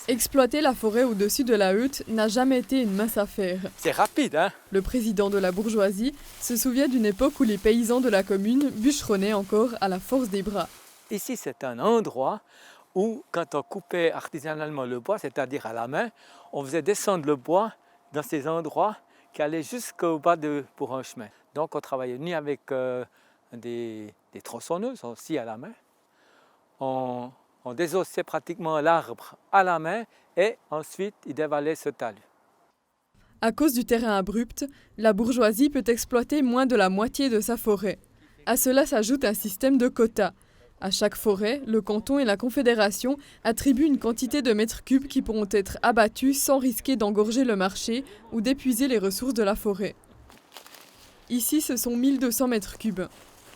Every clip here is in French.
Exploiter la forêt au-dessus de la hutte n'a jamais été une mince affaire. C'est rapide, hein? Le président de la bourgeoisie se souvient d'une époque où les paysans de la commune bûcheronnaient encore à la force des bras. Ici, c'est un endroit où, quand on coupait artisanalement le bois, c'est-à-dire à la main, on faisait descendre le bois dans ces endroits qui allaient jusqu'au bas pour un chemin. Donc, on travaillait ni avec des tronçonneuses, aussi à la main. On désossait pratiquement l'arbre à la main et ensuite il dévalait ce talus. À cause du terrain abrupt, la bourgeoisie peut exploiter moins de la moitié de sa forêt. À cela s'ajoute un système de quotas. À chaque forêt, le canton et la confédération attribuent une quantité de mètres cubes qui pourront être abattus sans risquer d'engorger le marché ou d'épuiser les ressources de la forêt. Ici, ce sont 1200 mètres cubes.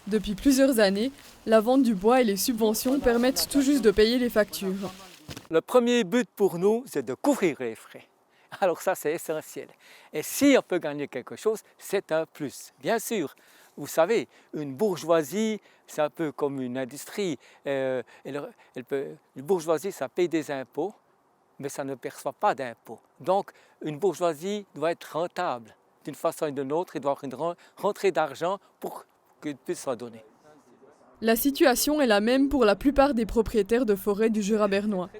Depuis plusieurs années, la vente du bois et les subventions permettent tout juste de payer les factures. Le premier but pour nous, c'est de couvrir les frais. Alors ça, c'est essentiel. Et si on peut gagner quelque chose, c'est un plus. Bien sûr, vous savez, une bourgeoisie, c'est un peu comme une industrie. Une bourgeoisie, ça paye des impôts, mais ça ne perçoit pas d'impôts. Donc, une bourgeoisie doit être rentable. D'une façon ou d'une autre, il doit avoir une rentrée d'argent pour qu'il puisse s'en donner. La situation est la même pour la plupart des propriétaires de forêts du Jura bernois.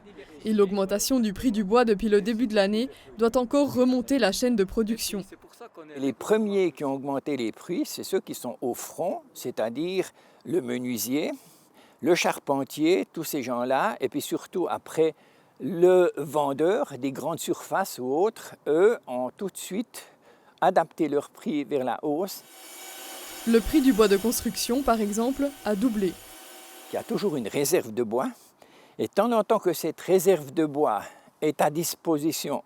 Et l'augmentation du prix du bois depuis le début de l'année doit encore remonter la chaîne de production. Les premiers qui ont augmenté les prix, c'est ceux qui sont au front, c'est-à-dire le menuisier, le charpentier, tous ces gens-là, et puis surtout après le vendeur des grandes surfaces ou autres, eux ont tout de suite adapté leur prix vers la hausse. Le prix du bois de construction, par exemple, a doublé. Il y a toujours une réserve de bois. Et tant longtemps que cette réserve de bois est à disposition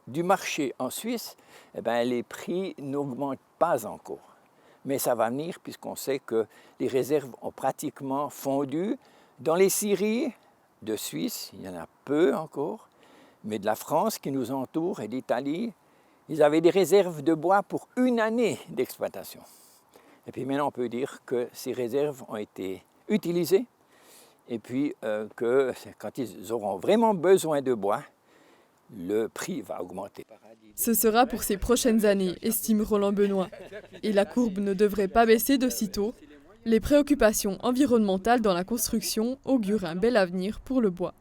du marché en Suisse, eh bien, les prix n'augmentent pas encore. Mais ça va venir puisqu'on sait que les réserves ont pratiquement fondu. Dans les scieries de Suisse, il y en a peu encore, mais de la France qui nous entoure et d'Italie, ils avaient des réserves de bois pour une année d'exploitation. Et puis maintenant, on peut dire que ces réserves ont été utilisées et puis que quand ils auront vraiment besoin de bois, le prix va augmenter. Ce sera pour ces prochaines années, estime Roland Benoît. Et la courbe ne devrait pas baisser de sitôt. Les préoccupations environnementales dans la construction augurent un bel avenir pour le bois.